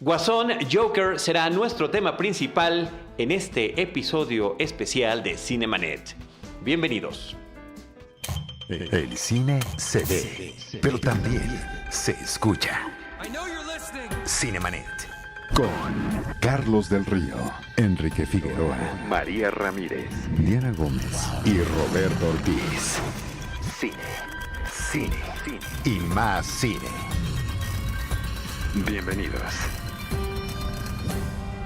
Guasón Joker será nuestro tema principal en este episodio especial de Cinemanet. Bienvenidos. El cine se ve, pero también se escucha. Cinemanet. Con Carlos del Río, Enrique Figueroa, María Ramírez, Diana Gómez y Roberto Ortiz. Cine y más cine. Bienvenidos.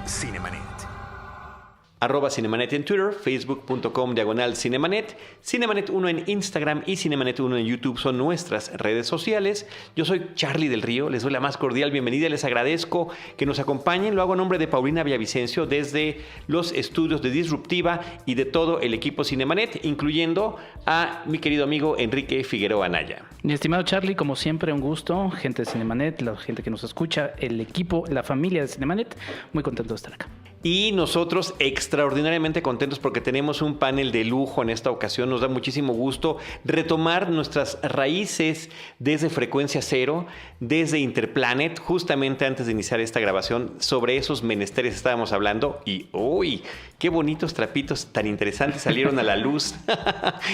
Cinemanet. @Cinemanet en Twitter, facebook.com/Cinemanet, Cinemanet1 en Instagram y Cinemanet1 en YouTube son nuestras redes sociales. Yo soy Charlie del Río, les doy la más cordial bienvenida, les agradezco que nos acompañen. Lo hago en nombre de Paulina Villavicencio desde los estudios de Disruptiva y de todo el equipo Cinemanet, incluyendo a mi querido amigo Enrique Figueroa Anaya. Mi estimado Charlie, como siempre, un gusto. Gente de Cinemanet, la gente que nos escucha, el equipo, la familia de Cinemanet, muy contento de estar acá. Y nosotros extraordinariamente contentos porque tenemos un panel de lujo en esta ocasión. Nos da muchísimo gusto retomar nuestras raíces desde Frecuencia Cero, desde Interplanet. Justamente antes de iniciar esta grabación, sobre esos menesteres estábamos hablando. Y ¡uy! ¡Qué bonitos trapitos tan interesantes salieron a la luz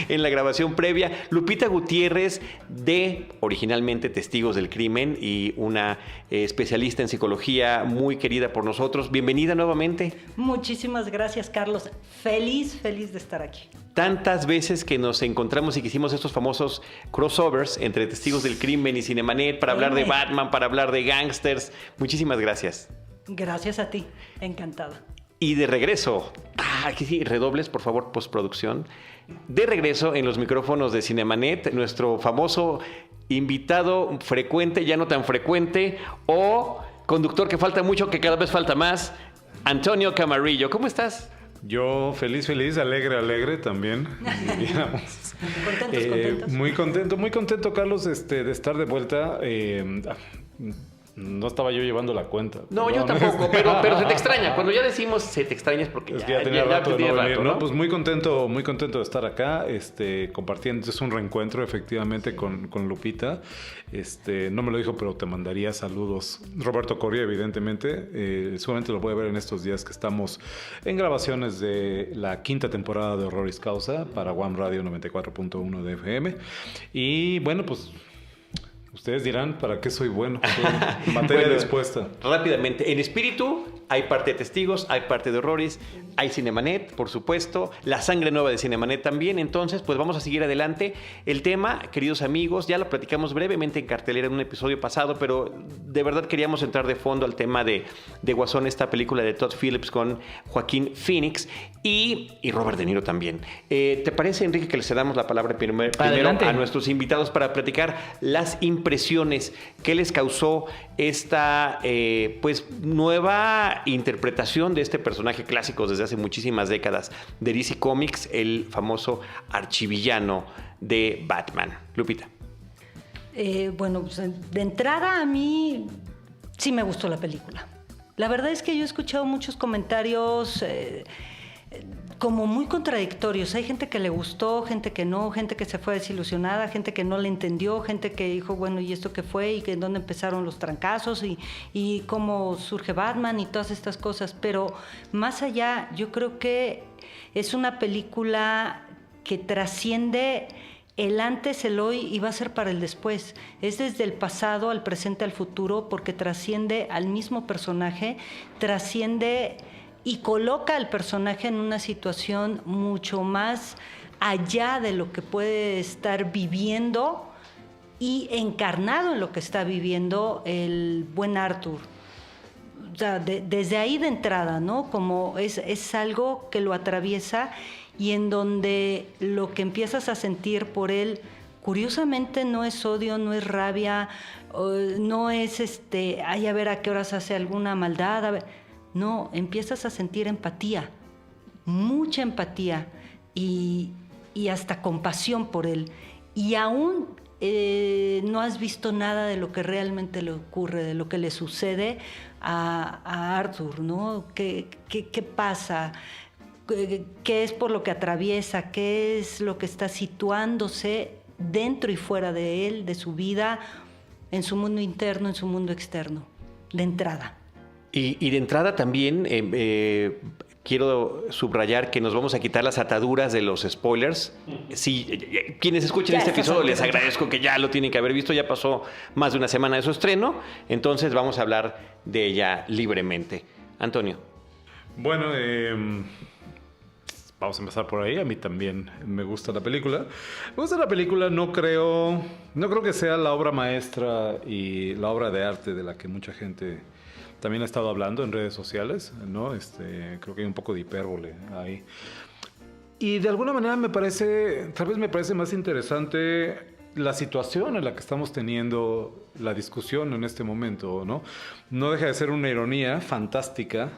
en la grabación previa! Lupita Gutiérrez, de originalmente Testigos del Crimen y una especialista en psicología muy querida por nosotros. Bienvenida nuevamente. Muchísimas gracias, Carlos. Feliz de estar aquí. Tantas veces que nos encontramos y que hicimos estos famosos crossovers entre Testigos del Crimen y Cinemanet para hablar de Batman, para hablar de gangsters. Muchísimas gracias. Gracias a ti. Encantada. Y de regreso, aquí sí, redobles, por favor, postproducción. De regreso en los micrófonos de Cinemanet, nuestro famoso invitado frecuente, ya no tan frecuente, o conductor que falta mucho, que cada vez falta más, Antonio Camarillo. ¿Cómo estás? Yo feliz, alegre también. Digamos. Contentos. Muy contento, Carlos, de estar de vuelta. No estaba yo llevando la cuenta. No, yo tampoco, pero se te extraña. Cuando ya decimos se te extraña es porque es que ya tenía rato de no venir, ¿no? Pues muy contento de estar acá, compartiendo. Es un reencuentro efectivamente con Lupita. No me lo dijo, pero te mandaría saludos. Roberto Correa, evidentemente. Seguramente lo voy a ver en estos días que estamos en grabaciones de la 5ª temporada de Horroris Causa para One Radio 94.1 de FM. Y bueno, pues ustedes dirán, ¿para qué soy bueno? Soy materia dispuesta. Rápidamente, en espíritu hay parte de Testigos, hay parte de Horroris, hay Cinemanet, por supuesto, la sangre nueva de Cinemanet también. Entonces, pues vamos a seguir adelante. El tema, queridos amigos, ya lo platicamos brevemente en cartelera en un episodio pasado, pero de verdad queríamos entrar de fondo al tema de Guasón, esta película de Todd Phillips con Joaquín Phoenix y Robert De Niro también. ¿Te parece, Enrique, que les cedamos la palabra primero a nuestros invitados para platicar las impresiones que les causó esta pues nueva interpretación de este personaje clásico desde hace muchísimas décadas de DC Comics, el famoso archivillano de Batman? Lupita. Bueno, pues de entrada a mí sí me gustó la película. La verdad es que yo he escuchado muchos comentarios como muy contradictorios. Hay gente que le gustó, gente que no, gente que se fue desilusionada, gente que no le entendió, gente que dijo, bueno, ¿y esto qué fue? ¿Y que dónde empezaron los trancazos? ¿Y cómo surge Batman? Y todas estas cosas. Pero más allá, yo creo que es una película que trasciende el antes, el hoy y va a ser para el después. Es desde el pasado al presente, al futuro, porque trasciende al mismo personaje, trasciende y coloca al personaje en una situación mucho más allá de lo que puede estar viviendo y encarnado en lo que está viviendo el buen Arthur. O sea, desde ahí de entrada, ¿no? Como es algo que lo atraviesa y en donde lo que empiezas a sentir por él, curiosamente, no es odio, no es rabia, no es ay, a ver a qué horas hace alguna maldad, a ver. No, empiezas a sentir empatía, mucha empatía y hasta compasión por él. Y aún no has visto nada de lo que realmente le ocurre, de lo que le sucede a Arthur, ¿no? ¿Qué pasa? ¿Qué es por lo que atraviesa? ¿Qué es lo que está situándose dentro y fuera de él, de su vida, en su mundo interno, en su mundo externo? De entrada. Y de entrada también quiero subrayar que nos vamos a quitar las ataduras de los spoilers. Sí, quienes escuchen Ya este estás episodio les autorizado. agradezco que ya lo tienen que haber visto, ya pasó más de una semana de su estreno, entonces vamos a hablar de ella libremente. Antonio. Bueno, vamos a empezar por ahí. A mí también me gusta la película. Me gusta la película, no creo que sea la obra maestra y la obra de arte de la que mucha gente también ha estado hablando en redes sociales, ¿no? Creo que hay un poco de hipérbole ahí. Y de alguna manera tal vez me parece más interesante la situación en la que estamos teniendo la discusión en este momento, ¿no? No deja de ser una ironía fantástica.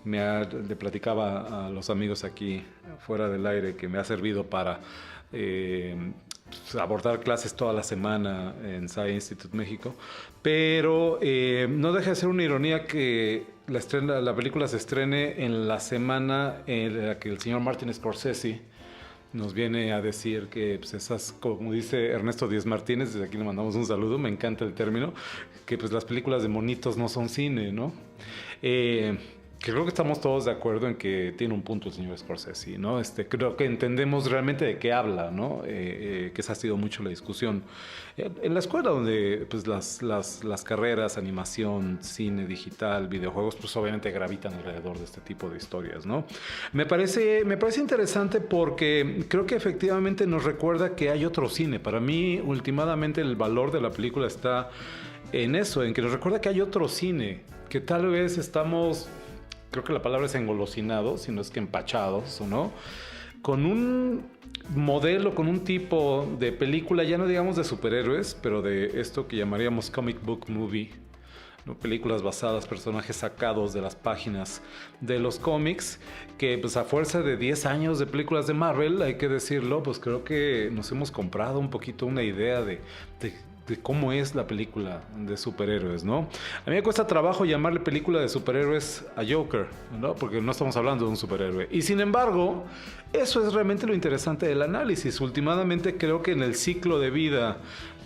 Le platicaba a los amigos aquí fuera del aire que me ha servido para abordar clases toda la semana en SAE Institute México, pero no deja de ser una ironía que la película se estrene en la semana en la que el señor Martin Scorsese nos viene a decir que pues esas, como dice Ernesto Díez Martínez, desde aquí le mandamos un saludo, me encanta el término, que pues las películas de monitos no son cine, ¿no? Que creo que estamos todos de acuerdo en que tiene un punto el señor Scorsese, ¿no? Creo que entendemos realmente de qué habla, ¿no? Que esa ha sido mucho la discusión. En la escuela donde pues, las carreras, animación, cine digital, videojuegos, pues obviamente gravitan alrededor de este tipo de historias, ¿no? Me parece interesante porque creo que efectivamente nos recuerda que hay otro cine. Para mí, últimamente, el valor de la película está en eso, en que nos recuerda que hay otro cine, que tal vez estamos... Creo que la palabra es engolosinados, si no es que empachados, ¿o no? Con un modelo, con un tipo de película, ya no digamos de superhéroes, pero de esto que llamaríamos comic book movie, ¿no? Películas basadas, personajes sacados de las páginas de los cómics, que pues a fuerza de 10 años de películas de Marvel, hay que decirlo, pues creo que nos hemos comprado un poquito una idea de cómo es la película de superhéroes, ¿no? A mí me cuesta trabajo llamarle película de superhéroes a Joker, ¿no? Porque no estamos hablando de un superhéroe. Y sin embargo, eso es realmente lo interesante del análisis. Últimamente creo que en el ciclo de vida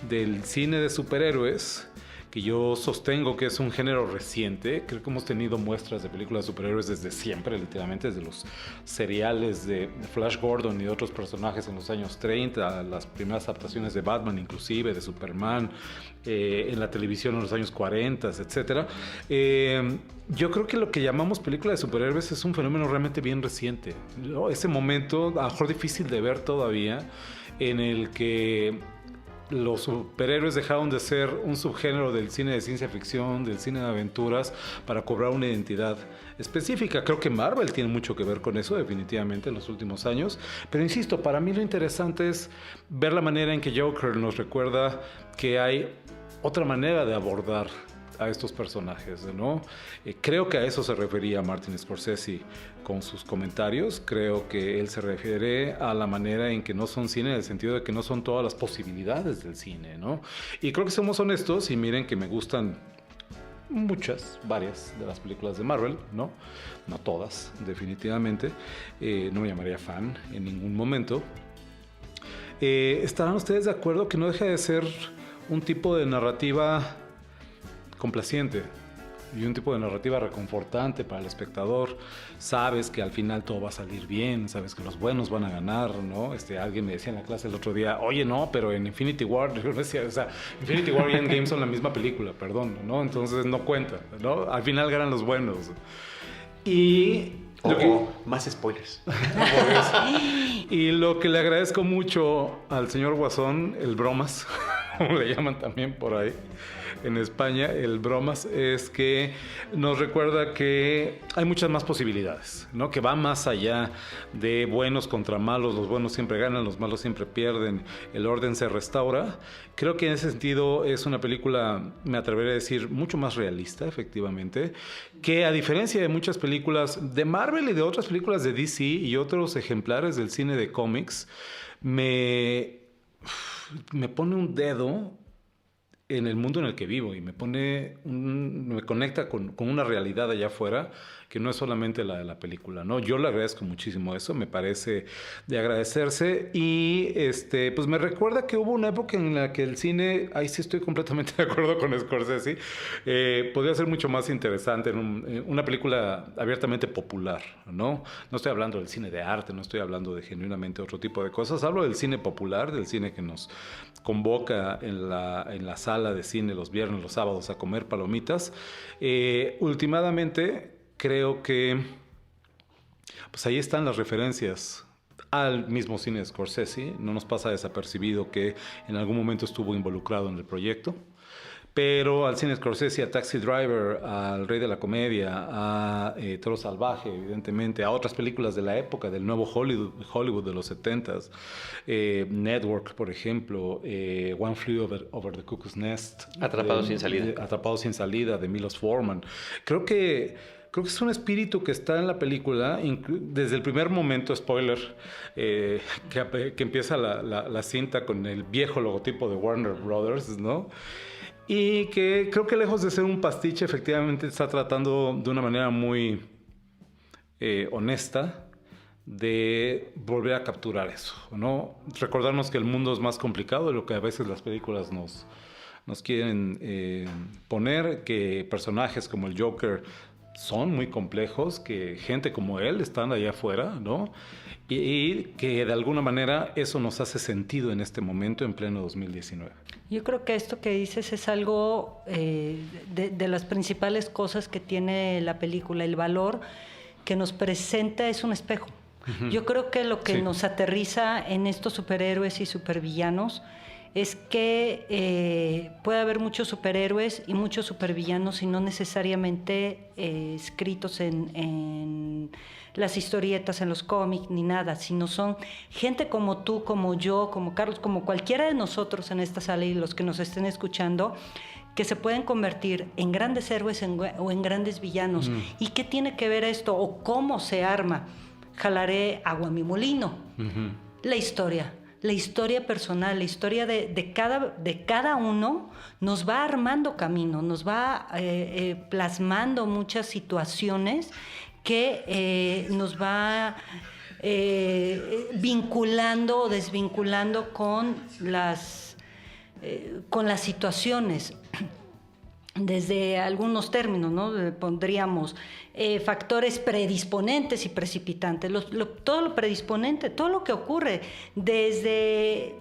del cine de superhéroes, que yo sostengo que es un género reciente. Creo que hemos tenido muestras de películas de superhéroes desde siempre, literalmente, desde los seriales de Flash Gordon y de otros personajes en los años 30, las primeras adaptaciones de Batman, inclusive, de Superman, en la televisión en los años 40, etc. Yo creo que lo que llamamos película de superhéroes es un fenómeno realmente bien reciente, ¿no? Ese momento, a lo mejor difícil de ver todavía, en el que los superhéroes dejaron de ser un subgénero del cine de ciencia ficción, del cine de aventuras, para cobrar una identidad específica. Creo que Marvel tiene mucho que ver con eso, definitivamente, en los últimos años. Pero insisto, para mí lo interesante es ver la manera en que Joker nos recuerda que hay otra manera de abordar a estos personajes, ¿no? Creo que a eso se refería Martin Scorsese con sus comentarios. Creo que él se refiere a la manera en que no son cine, en el sentido de que no son todas las posibilidades del cine, ¿no? Y creo que somos honestos, y miren que me gustan varias de las películas de Marvel, ¿no? No todas, definitivamente. No me llamaría fan en ningún momento. ¿Estarán ustedes de acuerdo que no deja de ser un tipo de narrativa complaciente y un tipo de narrativa reconfortante para el espectador? Sabes que al final todo va a salir bien, sabes que los buenos van a ganar, ¿no? Alguien me decía en la clase el otro día, oye, no, pero en Infinity War, yo decía, o sea, Infinity War y Endgame son la misma película, perdón, ¿no? Entonces no cuenta, ¿no? Al final ganan los buenos. Y más spoilers. Y lo que le agradezco mucho al señor Guasón, el bromas, como le llaman también por ahí en España, el bromas, es que nos recuerda que hay muchas más posibilidades, ¿no? Que va más allá de buenos contra malos. Los buenos siempre ganan, los malos siempre pierden, el orden se restaura. Creo que en ese sentido es una película, me atreveré a decir, mucho más realista, efectivamente, que a diferencia de muchas películas de Marvel y de otras películas de DC y otros ejemplares del cine de cómics, me pone un dedo en el mundo en el que vivo y me conecta con una realidad allá afuera que no es solamente la de la película, ¿no? Yo le agradezco muchísimo eso, me parece de agradecerse y pues me recuerda que hubo una época en la que el cine, ahí sí estoy completamente de acuerdo con Scorsese, podría ser mucho más interesante en una película abiertamente popular, ¿no? No estoy hablando del cine de arte, no estoy hablando de genuinamente otro tipo de cosas, hablo del cine popular, del cine que nos convoca en la sala de cine los viernes, los sábados a comer palomitas. Últimamente creo que pues ahí están las referencias al mismo cine de Scorsese. No nos pasa desapercibido que en algún momento estuvo involucrado en el proyecto. Pero al cine Scorsese, a Taxi Driver, al Rey de la Comedia, a Toro Salvaje, evidentemente, a otras películas de la época, del nuevo Hollywood de los 70s, Network, por ejemplo, One Flew Over the Cuckoo's Nest. Atrapados sin salida. Atrapados sin salida, de Milos Forman. Creo que es un espíritu que está en la película, desde el primer momento, spoiler, que empieza la cinta con el viejo logotipo de Warner Brothers, ¿no? Y que creo que lejos de ser un pastiche, efectivamente está tratando de una manera muy honesta de volver a capturar eso, ¿no? Recordarnos que el mundo es más complicado de lo que a veces las películas nos quieren poner, que personajes como el Joker son muy complejos, que gente como él están allá afuera, ¿no? Y que de alguna manera eso nos hace sentido en este momento, en pleno 2019. Yo creo que esto que dices es algo de las principales cosas que tiene la película. El valor que nos presenta es un espejo. Uh-huh. Yo creo que lo que nos aterriza en estos superhéroes y supervillanos es que puede haber muchos superhéroes y muchos supervillanos y no necesariamente escritos en las historietas, en los cómics, ni nada, sino son gente como tú, como yo, como Carlos, como cualquiera de nosotros en esta sala y los que nos estén escuchando, que se pueden convertir en grandes héroes o en grandes villanos. ¿Y qué tiene que ver esto? ¿O cómo se arma? Jalaré agua a mi molino. Uh-huh. La historia personal, la historia de cada uno nos va armando camino, nos va plasmando muchas situaciones que nos va vinculando o desvinculando con las situaciones. Desde algunos términos, ¿no? Pondríamos factores predisponentes y precipitantes. Todo lo predisponente, todo lo que ocurre desde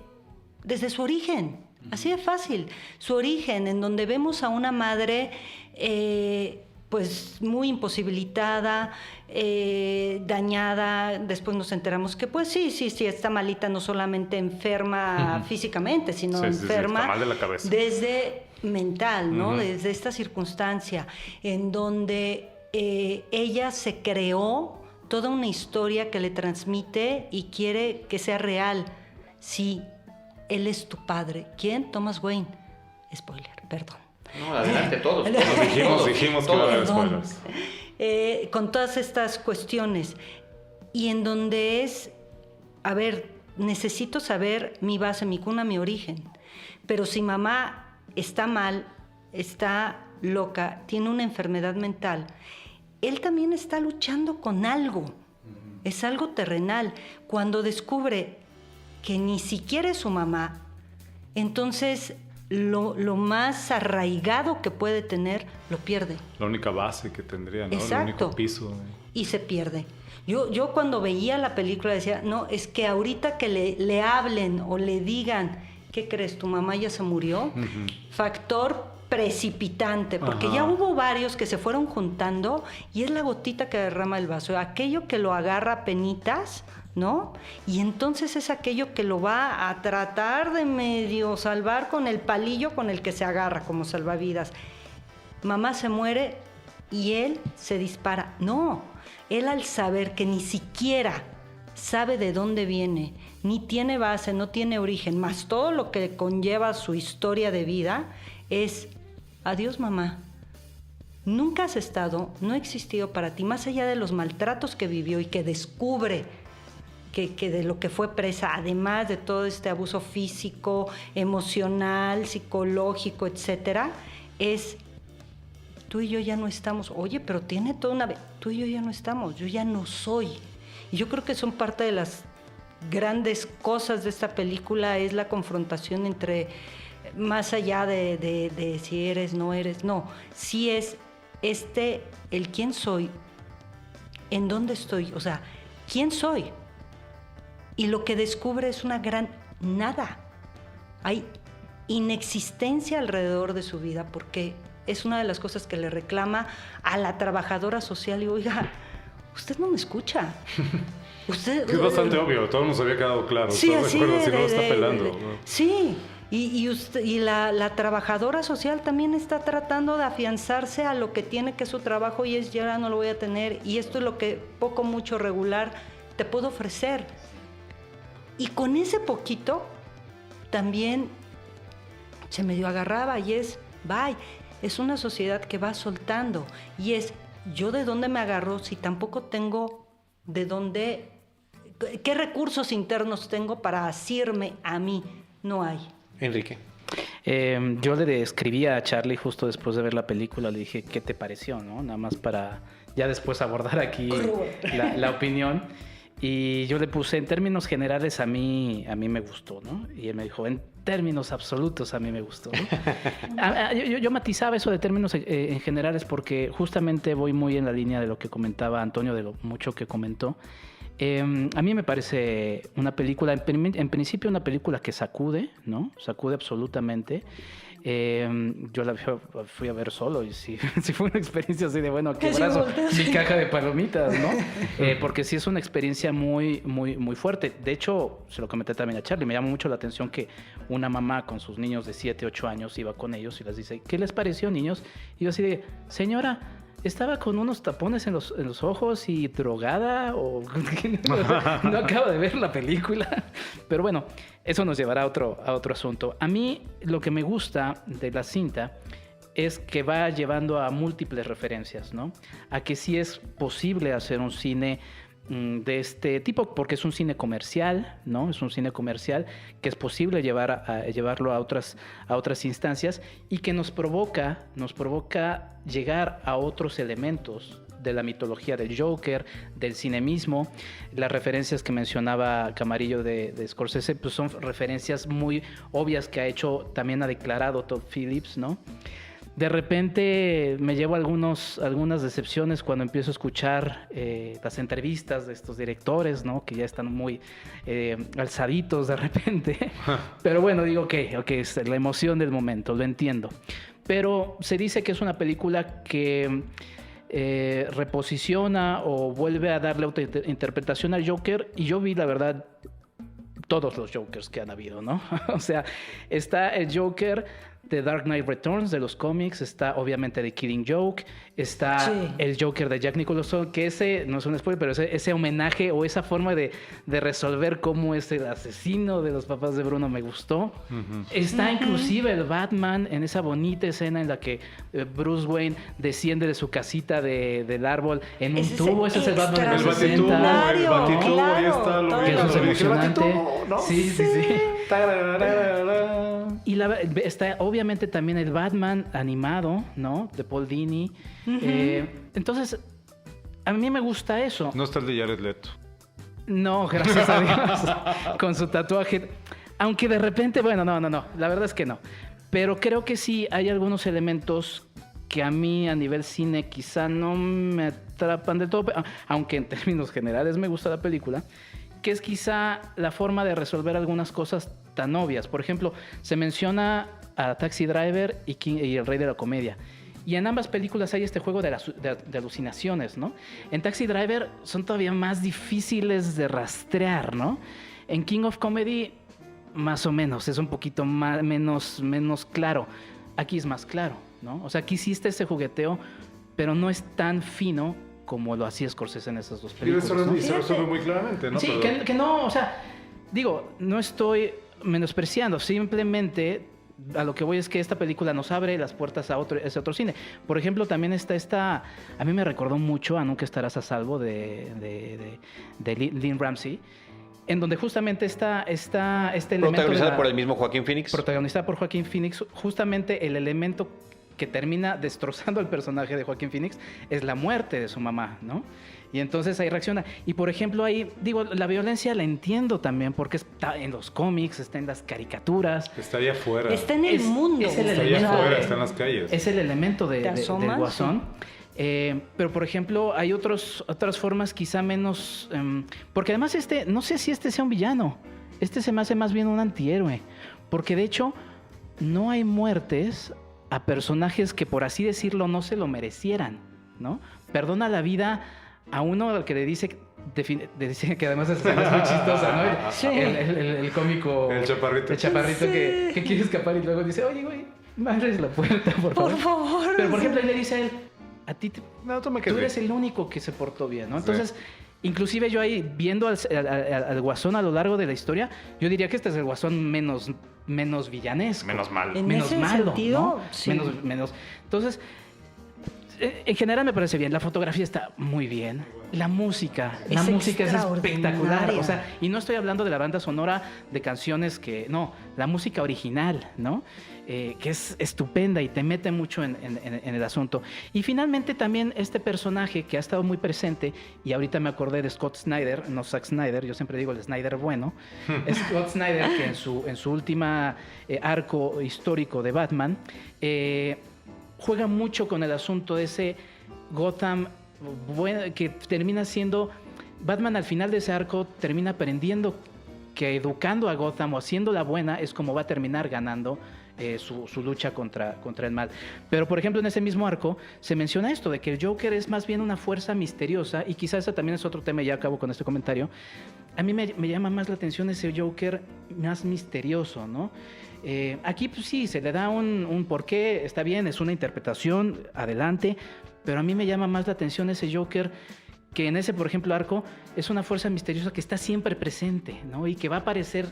su origen, así de fácil. Su origen, en donde vemos a una madre pues muy imposibilitada, dañada. Después nos enteramos que pues sí, está malita, no solamente enferma físicamente, sino enferma está mal de la cabeza. Desde mental, ¿no? Desde esta circunstancia en donde ella se creó toda una historia que le transmite y quiere que sea real. Sí, él es tu padre. ¿Quién? Thomas Wayne. Spoiler, perdón. No, adelante todos. Dijimos que iba a haber spoilers. Con todas estas cuestiones. Y en donde necesito saber mi base, mi cuna, mi origen. Pero si mamá está mal, está loca, tiene una enfermedad mental, él también está luchando con algo. Es algo terrenal. Cuando descubre que ni siquiera es su mamá, entonces lo más arraigado que puede tener, lo pierde. La única base que tendría, ¿no? Exacto. El único piso. Y se pierde. Yo cuando veía la película decía, no, es que ahorita que le hablen o le digan, ¿qué crees? ¿Tu mamá ya se murió? Uh-huh. Factor precipitante, porque ya hubo varios que se fueron juntando y es la gotita que derrama el vaso, aquello que lo agarra a penitas, ¿no? Y entonces es aquello que lo va a tratar de medio salvar con el palillo con el que se agarra como salvavidas. Mamá se muere y él se dispara. No, él al saber que ni siquiera sabe de dónde viene, ni tiene base, no tiene origen, más todo lo que conlleva su historia de vida, es adiós mamá. Nunca has estado, no ha existido para ti, más allá de los maltratos que vivió y que descubre que de lo que fue presa, además de todo este abuso físico, emocional, psicológico, etcétera, es tú y yo ya no estamos. Oye, pero tiene toda una... Tú y yo ya no estamos, yo ya no soy. Y yo creo que son parte de las grandes cosas de esta película, es la confrontación entre, más allá de si eres, no eres, no, si es el quién soy, en dónde estoy, o sea, quién soy. Y lo que descubre es una gran nada. Hay inexistencia alrededor de su vida porque es una de las cosas que le reclama a la trabajadora social. Y oiga, usted no me escucha. Usted, es bastante obvio, todo nos había quedado claro. Sí, ¿Estás así de acuerdo? Si no lo está pelando. ¿No? Sí, y la trabajadora social también está tratando de afianzarse a lo que tiene, que es su trabajo, y es ya no lo voy a tener, y esto es lo que poco, mucho, regular te puedo ofrecer. Y con ese poquito también se medio agarraba, y es, bye, es una sociedad que va soltando, y es, ¿yo de dónde me agarro si tampoco tengo de dónde, qué recursos internos tengo para asirme a mí? No hay. Enrique. Yo le escribí a Charlie justo después de ver la película, le dije, ¿qué te pareció? ¿No? Nada más para ya después abordar aquí la opinión. Y yo le puse, en términos generales, a mí me gustó, ¿no? Y él me dijo, en términos absolutos, a mí me gustó, ¿no? Yo matizaba eso de términos en generales porque justamente voy muy en la línea de lo que comentaba Antonio, de lo mucho que comentó. A mí me parece una película, en principio una película que sacude, ¿no? Sacude absolutamente. Yo la fui a ver solo y sí fue una experiencia así de, bueno, qué brazo, mi caja de palomitas, ¿no? Porque sí es una experiencia muy, muy, muy fuerte. De hecho, se lo comenté también a Charlie, me llamó mucho la atención que una mamá con sus niños de 7, 8 años iba con ellos y les dice, ¿qué les pareció, niños? Y yo así de, señora, ¿estaba con unos tapones en los ojos y drogada? ¿O no acabo de ver la película? Pero bueno, eso nos llevará a otro asunto. A mí lo que me gusta de la cinta es que va llevando a múltiples referencias, ¿no? A que sí es posible hacer un cine de este tipo, porque es un cine comercial, ¿no? Es un cine comercial que es posible llevarlo a otras instancias y que nos provoca llegar a otros elementos de la mitología del Joker, del cine mismo. Las referencias que mencionaba Camarillo de Scorsese, pues son referencias muy obvias que también ha declarado Todd Phillips, ¿no? De repente me llevo algunas decepciones cuando empiezo a escuchar las entrevistas de estos directores, ¿no? Que ya están muy alzaditos de repente. Pero bueno, digo, ok, es la emoción del momento, lo entiendo. Pero se dice que es una película que reposiciona o vuelve a darle otra interpretación al Joker, y yo vi, la verdad, todos los Jokers que han habido, ¿no? O sea, está el Joker de Dark Knight Returns de los cómics, está obviamente The Killing Joke, está el Joker de Jack Nicholson, que ese, no es un spoiler, pero ese homenaje o esa forma de resolver cómo es el asesino de los papás de Bruno me gustó. Está inclusive el Batman en esa bonita escena en la que Bruce Wayne desciende de su casita del árbol en un tubo. Ese es el Batman de los 60. El batitubo, ahí está. Lo que eso es emocionante. ¿No? Sí. Y está obviamente también el Batman animado, ¿no? De Paul Dini. Entonces, a mí me gusta eso. No está el de Jared Leto. No, gracias a Dios. Con su tatuaje. Aunque de repente, bueno, no. La verdad es que no. Pero creo que sí hay algunos elementos que a mí a nivel cine quizá no me atrapan del todo. Aunque en términos generales me gusta la película. Que es quizá la forma de resolver algunas cosas tan obvias. Por ejemplo, se menciona a Taxi Driver y El Rey de la Comedia. Y en ambas películas hay este juego de alucinaciones, ¿no? En Taxi Driver son todavía más difíciles de rastrear, ¿no? En King of Comedy, más o menos, es un poquito menos claro. Aquí es más claro, ¿no? O sea, aquí hiciste ese jugueteo, pero no es tan fino como lo hacía Scorsese en esas dos películas. Y se resuelve muy claramente, ¿no? Sí, que no, o sea, digo, no estoy menospreciando, simplemente a lo que voy es que esta película nos abre las puertas a ese otro cine. Por ejemplo, también está a mí me recordó mucho a Nunca estarás a salvo de Lynn Ramsey, en donde justamente está este elemento... Protagonizada por el mismo Joaquín Phoenix. Protagonizada por Joaquín Phoenix. Justamente el elemento que termina destrozando al personaje de Joaquín Phoenix es la muerte de su mamá, ¿no? Y entonces ahí reacciona. Y por ejemplo ahí, digo, la violencia la entiendo también porque está en los cómics, está en las caricaturas. Estaría fuera. Está en el mundo. Es el Estaría elemento fuera, está en las calles. Es el elemento ¿Te del asomas? Guasón. Pero por ejemplo hay otras formas quizá menos... porque además no sé si sea un villano. Se me hace más bien un antihéroe. Porque de hecho no hay muertes a personajes que, por así decirlo, no se lo merecieran, ¿no? Perdona la vida a uno al que le dice que además es muy chistosa, ¿no? Sí. El cómico... El chaparrito. El chaparrito Sí. que quiere escapar y luego dice, oye, güey, me abres la puerta, por favor. Por favor. Pero, por ejemplo, él le dice a él, a ti, No, tú me tú quedé. eres el único que se portó bien, ¿no? Sí. Entonces... Inclusive yo ahí, viendo al Guasón a lo largo de la historia, yo diría que este es el Guasón menos villanesco. Menos mal. En Menos ese malo, sentido, ¿no? sí. Menos. Entonces, en general me parece bien. La fotografía está muy bien. La música Es es espectacular. extraordinaria. O sea, y no estoy hablando de la banda sonora de canciones no, la música original, ¿no? Que es estupenda y te mete mucho en el asunto. Y finalmente también este personaje que ha estado muy presente, y ahorita me acordé de Scott Snyder, no Zack Snyder, yo siempre digo el Snyder bueno, Scott Snyder, que en su última arco histórico de Batman, juega mucho con el asunto de ese Gotham que termina siendo... Batman al final de ese arco termina aprendiendo que educando a Gotham o haciéndola buena es como va a terminar ganando su lucha contra el mal. Pero, por ejemplo, en ese mismo arco se menciona esto, de que el Joker es más bien una fuerza misteriosa, y quizás ese también es otro tema, y ya acabo con este comentario. A mí me llama más la atención ese Joker más misterioso, ¿no? Aquí pues sí, se le da un porqué, está bien, es una interpretación, adelante, pero a mí me llama más la atención ese Joker que en ese, por ejemplo, arco, es una fuerza misteriosa que está siempre presente, ¿no? Y que va a aparecer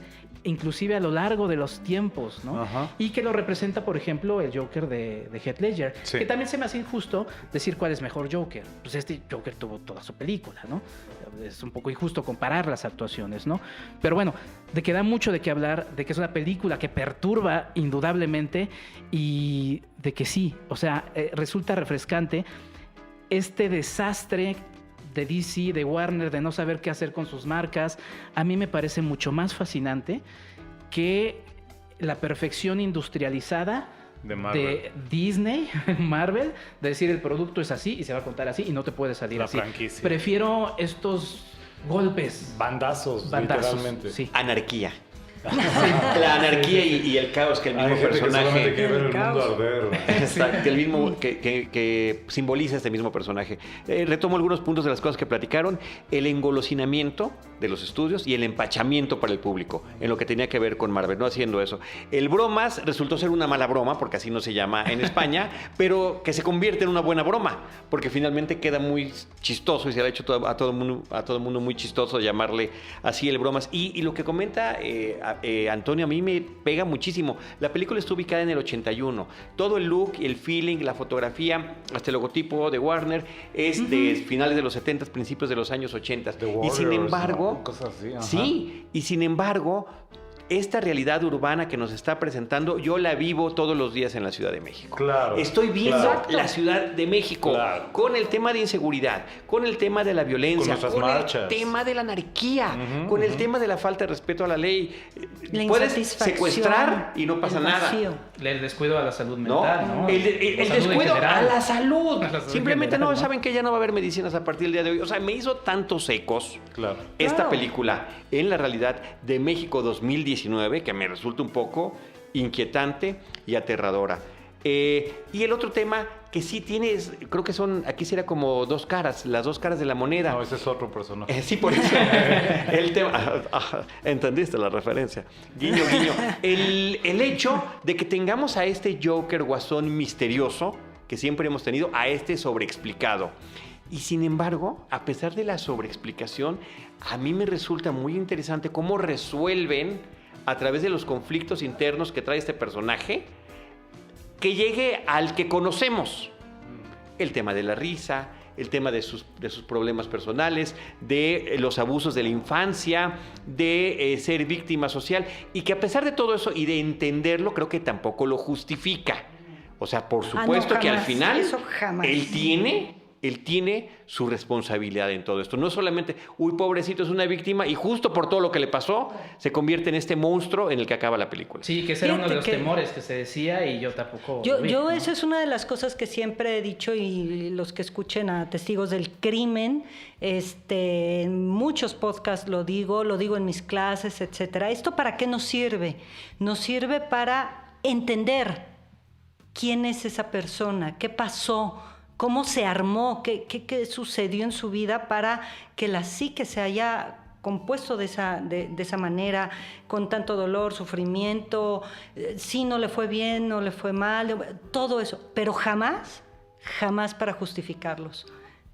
inclusive a lo largo de los tiempos, ¿no? Ajá. Y que lo representa, por ejemplo, el Joker de Heath Ledger, Sí. que también se me hace injusto decir cuál es mejor Joker. Pues este Joker tuvo toda su película, ¿no? Es un poco injusto comparar las actuaciones, ¿no? Pero bueno, de que da mucho de qué hablar, de que es una película que perturba indudablemente y de que sí, o sea, resulta refrescante este desastre de DC, de Warner, de no saber qué hacer con sus marcas. A mí me parece mucho más fascinante que la perfección industrializada De Marvel. de Disney, Marvel, de decir el producto es así y se va a contar así y no te puede salir La así. franquicia. Prefiero estos golpes. Bandazos, Bandazos, literalmente. sí. Anarquía. La anarquía y el caos que el mismo Hay gente que solamente personaje... quiere ver el mundo caos. arder. Exacto, que el mismo que simboliza este mismo personaje. Retomo algunos puntos de las cosas que platicaron. El engolosinamiento de los estudios y el empachamiento para el público en lo que tenía que ver con Marvel, no haciendo eso. El bromas resultó ser una mala broma, porque así no se llama en España, pero que se convierte en una buena broma, porque finalmente queda muy chistoso y se le ha hecho a todo el mundo muy chistoso llamarle así el bromas. Y lo que comenta Antonio a mí me pega muchísimo. La película está ubicada en el 81. Todo el look, el feeling, la fotografía, hasta el logotipo de Warner es de finales de los 70, principios de los años 80. The Y sin Warriors, embargo, ¿no? Cosas así, ajá. sí, y sin embargo, esta realidad urbana que nos está presentando, yo la vivo todos los días en la Ciudad de México. Claro, Estoy viendo claro. la Ciudad de México Claro. con el tema de inseguridad, con el tema de la violencia, Con nuestras con marchas. el tema de la anarquía, Ujú, con el ujú. tema de la falta de respeto a la ley. La Puedes insatisfacción, secuestrar y no pasa el nada. vacío. El descuido a la salud ¿No? mental, ¿no? El O salud en descuido general. a la salud. A la salud Simplemente en general, no saben que ya no va a haber medicinas a partir del día de hoy. O sea, me hizo tantos ecos Claro. esta Claro. película en la realidad de México 2019 que me resulta un poco inquietante y aterradora. Y el otro tema que sí tienes, creo que aquí será como dos caras, las dos caras de la moneda. No, ese es otro personaje. Sí, por eso. El tema. Entendiste la referencia. Guiño, guiño. El hecho de que tengamos a este Joker guasón misterioso que siempre hemos tenido, a este sobreexplicado. Y sin embargo, a pesar de la sobreexplicación, a mí me resulta muy interesante cómo resuelven, a través de los conflictos internos que trae este personaje, que llegue al que conocemos. El tema de la risa, el tema de sus problemas personales, de los abusos de la infancia, de ser víctima social, y que a pesar de todo eso y de entenderlo, creo que tampoco lo justifica. O sea, por supuesto no, que al jamás. final Eso jamás. él tiene su responsabilidad en todo esto. No solamente, pobrecito, es una víctima y justo por todo lo que le pasó, se convierte en este monstruo en el que acaba la película. Sí, que ese era uno de los Fíjate que- temores que se decía y yo tampoco... Yo, lo vi, yo ¿no? esa es una de las cosas que siempre he dicho, y los que escuchen a Testigos del Crimen, en muchos podcasts lo digo en mis clases, etcétera. ¿Esto para qué nos sirve? Nos sirve para entender quién es esa persona, qué pasó, cómo se armó, qué sucedió en su vida para que la psique se haya compuesto de esa manera, con tanto dolor, sufrimiento, si no le fue bien, no le fue mal, todo eso, pero jamás para justificarlos.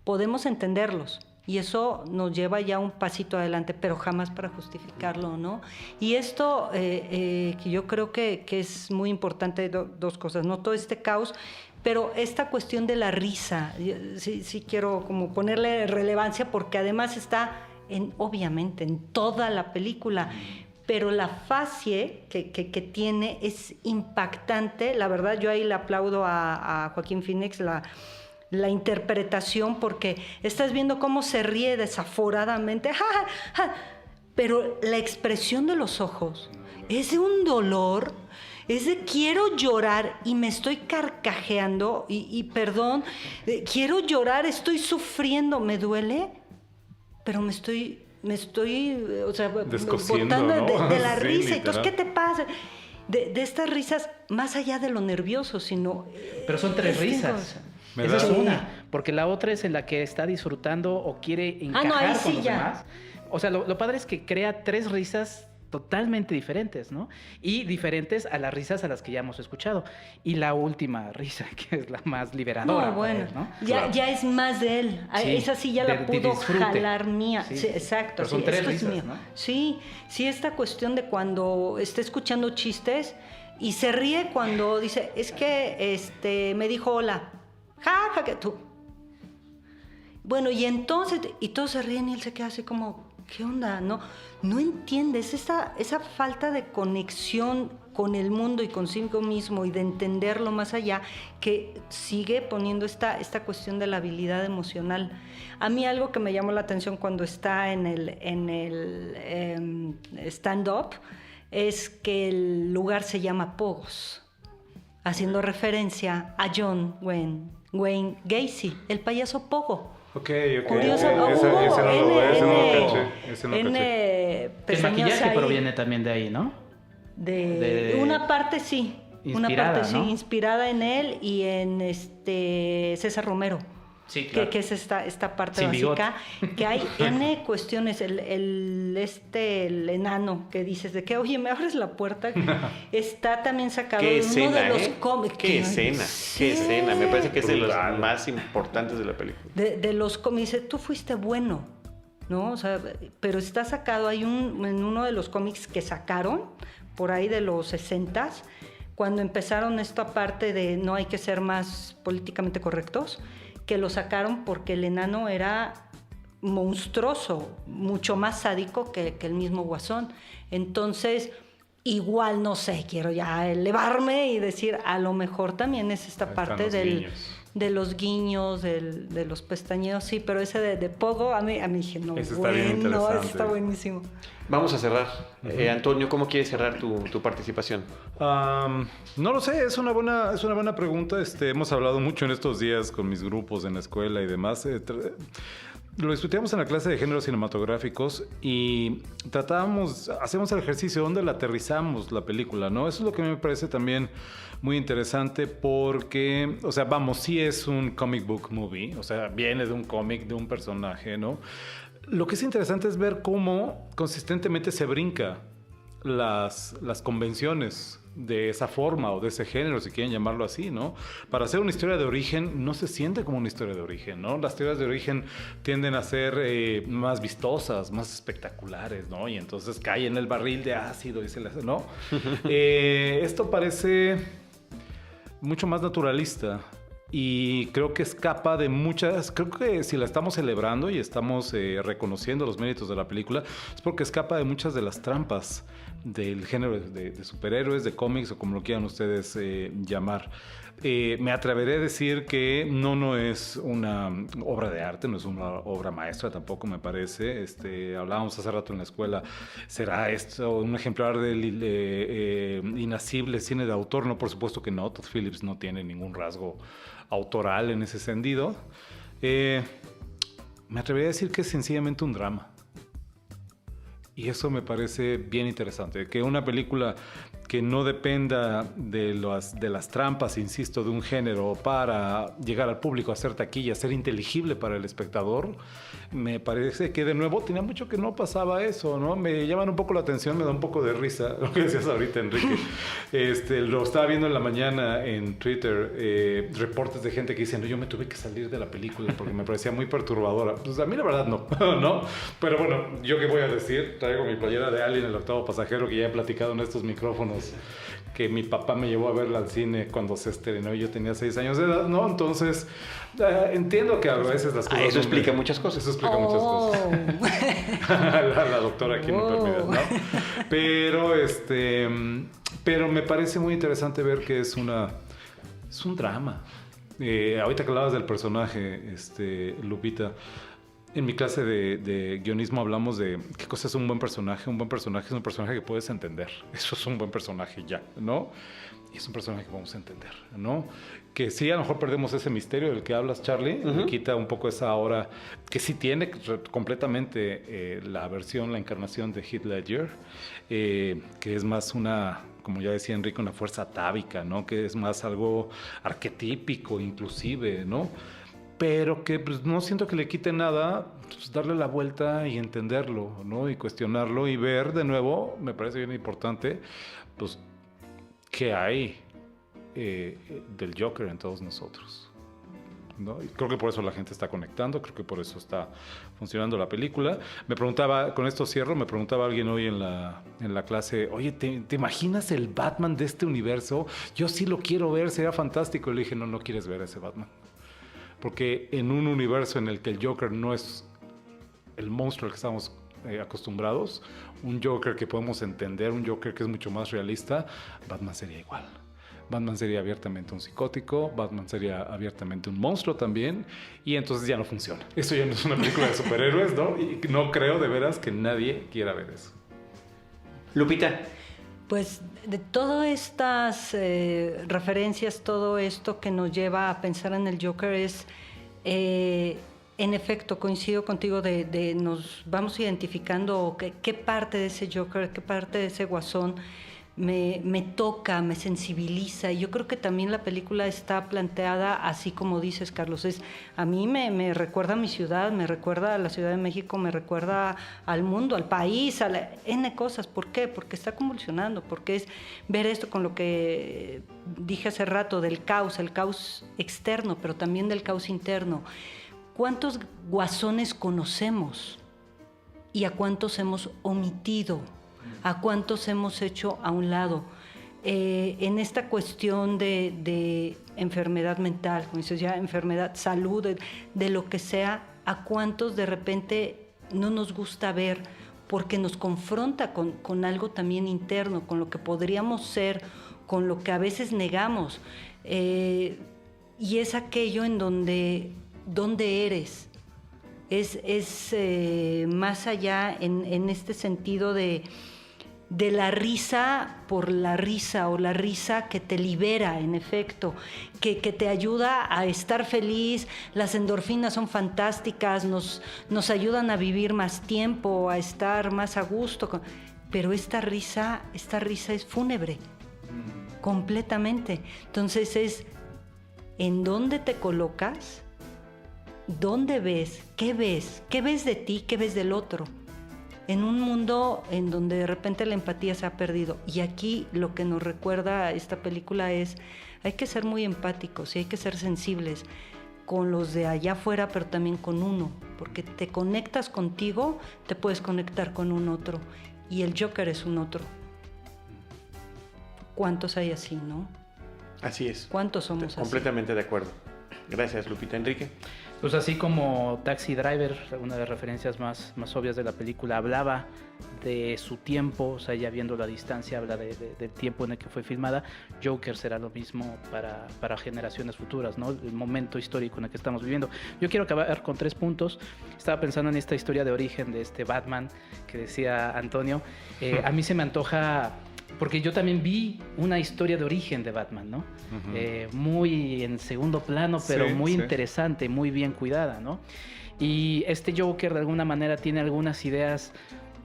Podemos entenderlos y eso nos lleva ya un pasito adelante, pero jamás para justificarlo, ¿no? Y esto que yo creo que es muy importante, dos cosas, ¿no? Todo este caos, pero esta cuestión de la risa, sí quiero como ponerle relevancia porque además está obviamente en toda la película, pero la facie que tiene es impactante. La verdad, yo ahí le aplaudo a Joaquín Phoenix la interpretación, porque estás viendo cómo se ríe desaforadamente, ¡ja, ja, ja! Pero la expresión de los ojos es de un dolor, es de quiero llorar y me estoy carcajeando y perdón, quiero llorar, estoy sufriendo, me duele, pero me estoy o sea, Descosiendo, botando ¿no? de la Sí, risa. Entonces, literal. ¿qué te pasa? De estas risas, más allá de lo nervioso, sino... Pero son tres risas. Me Esa da- es una, porque la otra es en la que está disfrutando o quiere encajar no, ahí sí con los ya. demás. O sea, lo padre es que crea tres risas totalmente diferentes, ¿no? Y diferentes a las risas a las que ya hemos escuchado. Y la última risa, que es la más liberadora. No, bueno, para él, ¿no? ya es más de él. Sí, Esa sí ya de la pudo disfrute. jalar mía. Sí, Sí, sí. exacto. Pero son sí, tres esto es risas, mío. ¿no? Sí, esta cuestión de cuando está escuchando chistes y se ríe cuando dice, es que me dijo hola. Ja, que tú. Bueno, y entonces, y todos se ríen y él se queda así como, ¿qué onda? No entiendes esa falta de conexión con el mundo y consigo mismo y de entenderlo más allá, que sigue poniendo esta cuestión de la habilidad emocional. A mí algo que me llamó la atención cuando está en el stand-up es que el lugar se llama Pogos, haciendo referencia a John Wayne Gacy, el payaso Pogo. Ok. Curioso, Ese no lo caché. Ese no caché. El pestañas maquillaje ahí proviene también de ahí, ¿no? de una parte sí, Inspirada, ¿no? inspirada en él y en César Romero. Sí, claro. Que es esta parte Sin básica, que hay N cuestiones, el enano que dices de que, oye, me abres la puerta, está también sacado Qué de uno escena, de los ¿eh? cómics. Qué escena, Sí. qué escena. Me parece que es de los Brutal. más importantes de la película. De los cómics, dice, tú fuiste bueno, ¿no? O sea, pero está sacado, en uno de los cómics que sacaron, por ahí de los 60s, cuando empezaron esta parte de no hay que ser más políticamente correctos, que lo sacaron porque el enano era monstruoso, mucho más sádico que el mismo Guasón. Entonces, igual, no sé, quiero ya elevarme y decir, a lo mejor también es esta Ahí parte están los guiños. de los guiños, de los pestañeos, sí, pero ese de Pogo, a mí dije, no, Ese está bien bueno, interesante. ese está buenísimo. Vamos a cerrar. Antonio, ¿cómo quieres cerrar tu participación? No lo sé, es una buena pregunta. Hemos hablado mucho en estos días con mis grupos en la escuela y demás. Lo discutíamos en la clase de géneros cinematográficos y hacemos el ejercicio donde la aterrizamos la película, ¿no? Eso es lo que a mí me parece también muy interesante porque, o sea, sí es un comic book movie, o sea, viene de un cómic, de un personaje, ¿no? Lo que es interesante es ver cómo consistentemente se brinca las convenciones de esa forma o de ese género, si quieren llamarlo así, ¿no? Para hacer una historia de origen no se siente como una historia de origen, ¿no? Las historias de origen tienden a ser más vistosas, más espectaculares, ¿no? Y entonces cae en el barril de ácido y se le hace, ¿no? Esto parece mucho más naturalista y creo que escapa de muchas, creo que si la estamos celebrando y estamos reconociendo los méritos de la película, es porque escapa de muchas de las trampas del género de superhéroes, de cómics o como lo quieran ustedes llamar. Me atreveré a decir que no es una obra de arte, no es una obra maestra tampoco, me parece. Hablábamos hace rato en la escuela, ¿será esto un ejemplar del inacible cine de autor? No, por supuesto que no. Todd Phillips no tiene ningún rasgo autoral en ese sentido. Me atrevería a decir que es sencillamente un drama. Y eso me parece bien interesante, que una película que no dependa de las trampas, insisto, de un género para llegar al público, a hacer taquilla, ser inteligible para el espectador, me parece que de nuevo tenía mucho que no pasaba eso, ¿no? Me llaman un poco la atención, me da un poco de risa lo que decías ahorita, Enrique. Lo estaba viendo en la mañana en Twitter, reportes de gente que dicen, no, yo me tuve que salir de la película porque me parecía muy perturbadora. Pues a mí la verdad no, ¿no? Pero bueno, ¿yo qué voy a decir? Traigo mi playera de Alien, el octavo pasajero, que ya he platicado en estos micrófonos, que mi papá me llevó a verla al cine cuando se estrenó y yo tenía 6 años de edad, ¿no? Entonces, entiendo que a veces las cosas... Eso explica muchas cosas. Eso explica muchas cosas. la doctora aquí me permite, ¿no? Pero me parece muy interesante ver que es un drama. Ahorita que hablabas del personaje, Lupita, en mi clase de guionismo hablamos de qué cosa es un buen personaje. Un buen personaje es un personaje que puedes entender. Eso es un buen personaje ya, ¿no? Y es un personaje que vamos a entender, ¿no? Que sí, a lo mejor perdemos ese misterio del que hablas, Charlie. Uh-huh. Quita un poco esa aura que sí tiene completamente la versión, la encarnación de Heath Ledger, que es más como ya decía Enrique, una fuerza atávica, ¿no? Que es más algo arquetípico inclusive, ¿no? Pero que pues, no siento que le quite nada, pues, darle la vuelta y entenderlo, ¿no? Y cuestionarlo y ver de nuevo, me parece bien importante, pues, qué hay del Joker en todos nosotros, ¿no? Y creo que por eso la gente está conectando, creo que por eso está funcionando la película. Me preguntaba, con esto cierro, me preguntaba alguien hoy en la clase, oye, ¿te imaginas el Batman de este universo? Yo sí lo quiero ver, sería fantástico. Y le dije, no quieres ver a ese Batman. Porque en un universo en el que el Joker no es el monstruo al que estamos acostumbrados, un Joker que podemos entender, un Joker que es mucho más realista, Batman sería igual. Batman sería abiertamente un psicótico, Batman sería abiertamente un monstruo también, y entonces ya no funciona. Eso ya no es una película de superhéroes, ¿no? Y no creo de veras que nadie quiera ver eso. Lupita. Pues de todas estas referencias, todo esto que nos lleva a pensar en el Joker es, en efecto, coincido contigo nos vamos identificando qué parte de ese Joker, qué parte de ese guasón me toca, me sensibiliza. Y yo creo que también la película está planteada así como dices, Carlos. A mí me recuerda a mi ciudad, me recuerda a la Ciudad de México, me recuerda al mundo, al país, a N cosas. ¿Por qué? Porque está convulsionando, porque es ver esto con lo que dije hace rato, del caos, el caos externo, pero también del caos interno. ¿Cuántos guasones conocemos y a cuántos hemos omitido? ¿A cuántos hemos hecho a un lado? En esta cuestión de enfermedad mental, como dices ya, enfermedad, salud, de lo que sea, ¿a cuántos de repente no nos gusta ver porque nos confronta con algo también interno, con lo que podríamos ser, con lo que a veces negamos? Y es aquello en donde eres. Es más allá en este sentido de la risa por la risa, o la risa que te libera, en efecto, que te ayuda a estar feliz. Las endorfinas son fantásticas, nos ayudan a vivir más tiempo, a estar más a gusto. Pero esta risa es fúnebre, completamente. Entonces es, ¿en dónde te colocas? ¿Dónde ves? ¿Qué ves? ¿Qué ves de ti? ¿Qué ves del otro? En un mundo en donde de repente la empatía se ha perdido. Y aquí lo que nos recuerda esta película es, hay que ser muy empáticos y hay que ser sensibles con los de allá afuera, pero también con uno. Porque te conectas contigo, te puedes conectar con un otro. Y el Joker es un otro. ¿Cuántos hay así, no? Así es. ¿Cuántos somos así? Completamente de acuerdo. Gracias, Lupita. Enrique. Pues así como Taxi Driver, una de las referencias más obvias de la película, hablaba de su tiempo, o sea, ya viendo la distancia, habla del tiempo en el que fue filmada. Joker será lo mismo para generaciones futuras, ¿no? El momento histórico en el que estamos viviendo. Yo quiero acabar con 3 puntos. Estaba pensando en esta historia de origen de este Batman que decía Antonio. A mí se me antoja... Porque yo también vi una historia de origen de Batman, ¿no? Muy en segundo plano, pero muy interesante, muy bien cuidada, ¿no? Y este Joker de alguna manera tiene algunas ideas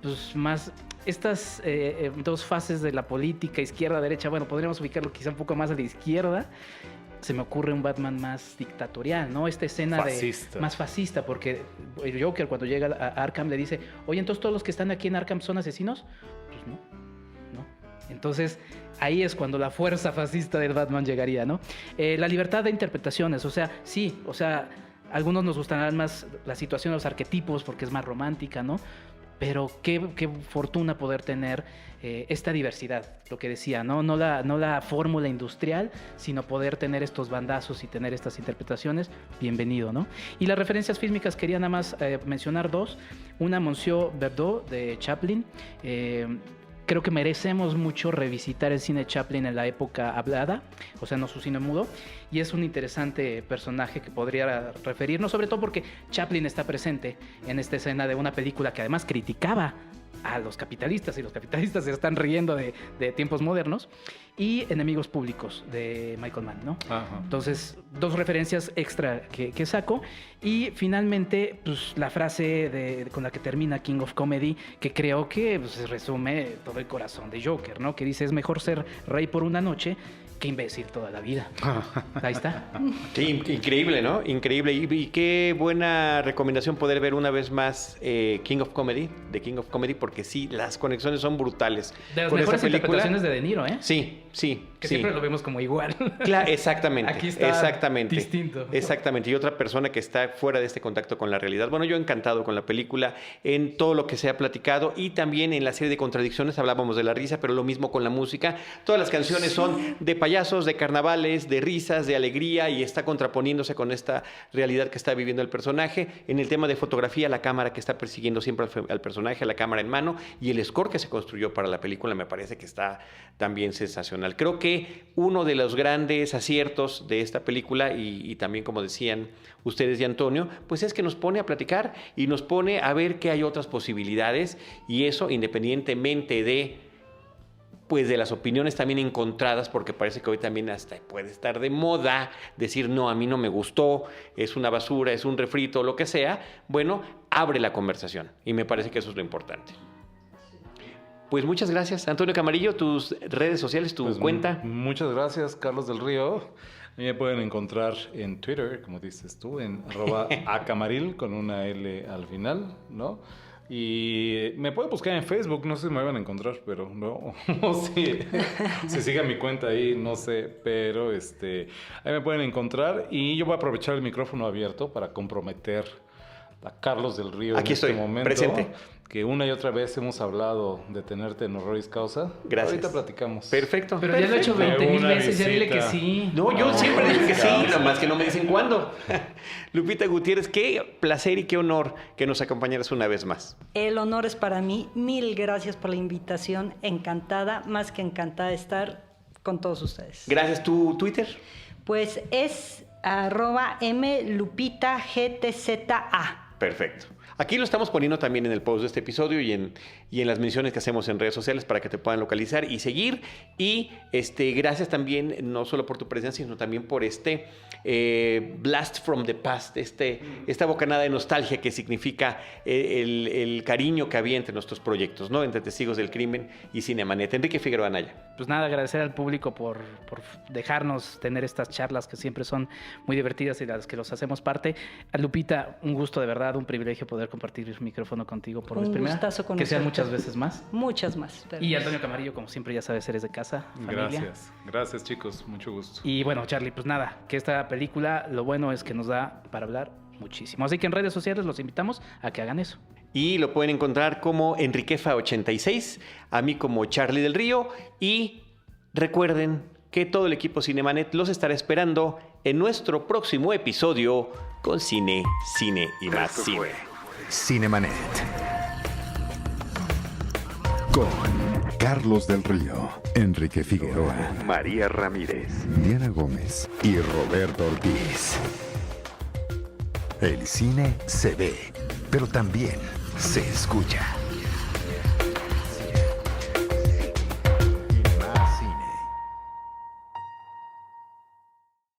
pues, más... Estas 2 fases de la política, izquierda-derecha, bueno, podríamos ubicarlo quizá un poco más a la izquierda. Se me ocurre un Batman más dictatorial, ¿no? Esta escena más fascista, porque el Joker cuando llega a Arkham le dice, oye, entonces todos los que están aquí en Arkham son asesinos. Pues no. Entonces, ahí es cuando la fuerza fascista del Batman llegaría, ¿no? La libertad de interpretaciones, o sea, sí, o sea, a algunos nos gustarán más la situación de los arquetipos porque es más romántica, ¿no? Pero qué fortuna poder tener esta diversidad, lo que decía, ¿no? No la fórmula industrial, sino poder tener estos bandazos y tener estas interpretaciones, bienvenido, ¿no? Y las referencias fílmicas quería nada más mencionar 2. Una, Monsieur Verdot, de Chaplin. Creo que merecemos mucho revisitar el cine de Chaplin en la época hablada, o sea, no su cine mudo, y es un interesante personaje que podría referirnos, sobre todo porque Chaplin está presente en esta escena de una película que además criticaba a los capitalistas, y los capitalistas se están riendo de tiempos modernos, y Enemigos Públicos de Michael Mann, ¿no? Ajá. Entonces, 2 referencias extra que saco, y finalmente, pues la frase con la que termina King of Comedy, que creo que pues, resume todo el corazón de Joker, ¿no? Que dice, es mejor ser rey por una noche que imbécil toda la vida. Ahí está. Sí, increíble, ¿no? Increíble. Y qué buena recomendación poder ver una vez más King of Comedy, porque sí, las conexiones son brutales. De las mejores interpretaciones de De Niro, ¿eh? Sí. Que siempre lo vemos como igual. Claro, exactamente. Aquí está distinto. Exactamente. Y otra persona que está fuera de este contacto con la realidad. Bueno, yo encantado con la película, en todo lo que se ha platicado y también en la serie de contradicciones hablábamos de la risa, pero lo mismo con la música. Todas las canciones son de payasos, de carnavales, de risas, de alegría y está contraponiéndose con esta realidad que está viviendo el personaje. En el tema de fotografía, la cámara que está persiguiendo siempre al personaje, la cámara en mano y el score que se construyó para la película me parece que está también sensacional. Creo que uno de los grandes aciertos de esta película y también como decían ustedes y Antonio, pues es que nos pone a platicar y nos pone a ver que hay otras posibilidades y eso independientemente de las opiniones también encontradas, porque parece que hoy también hasta puede estar de moda decir, no, a mí no me gustó, es una basura, es un refrito, lo que sea. Bueno, abre la conversación y me parece que eso es lo importante. Pues muchas gracias. Antonio Camarillo, tus redes sociales, tu cuenta. Muchas gracias, Carlos del Río. A mí me pueden encontrar en Twitter, como dices tú, en @acamaril con una L al final, ¿no? Y me pueden buscar en Facebook, no sé si me van a encontrar, pero no si siga mi cuenta ahí, no sé, pero ahí me pueden encontrar y yo voy a aprovechar el micrófono abierto para comprometer a Carlos del Río. Aquí estoy, momento, presente. Que una y otra vez hemos hablado de tenerte en Horroris Causa. Gracias. Ahorita platicamos. Perfecto. Pero ya lo he hecho 20,000 veces, ya dile que sí. No, yo siempre digo que sí, nomás que no me dicen cuándo. Lupita Gutiérrez, qué placer y qué honor que nos acompañaras una vez más. El honor es para mí. 1000 gracias por la invitación. Encantada, más que encantada de estar con todos ustedes. Gracias. ¿Tu Twitter? Pues es @mlupitagtza. Perfecto. Aquí lo estamos poniendo también en el post de este episodio y en las menciones que hacemos en redes sociales para que te puedan localizar y seguir. Y gracias también, no solo por tu presencia, sino también por Blast from the Past, esta bocanada de nostalgia que significa el cariño que había entre nuestros proyectos, ¿no? Entre Testigos del Crimen y Cinemanet. Enrique Figueroa Anaya. Pues nada, agradecer al público por dejarnos tener estas charlas que siempre son muy divertidas y las que los hacemos parte. A Lupita, un gusto de verdad, un privilegio poder compartir el micrófono contigo por vez primera. Gustazo con que sean nosotros. Muchas veces más. Muchas más. Y Antonio Camarillo, como siempre, ya sabes, eres de casa, familia. Gracias chicos, mucho gusto. Y bueno, Charlie, pues nada, que esta película, lo bueno es que nos da para hablar muchísimo. Así que en redes sociales los invitamos a que hagan eso. Y lo pueden encontrar como Enriquefa86, a mí como Charlie del Río. Y recuerden, que todo el equipo Cinemanet los estará esperando en nuestro próximo episodio con cine, cine y más Esto cine. fue Cinemanet. Con Carlos del Río, Enrique Figueroa, María Ramírez, Diana Gómez y Roberto Ortiz. El cine se ve, pero también se escucha.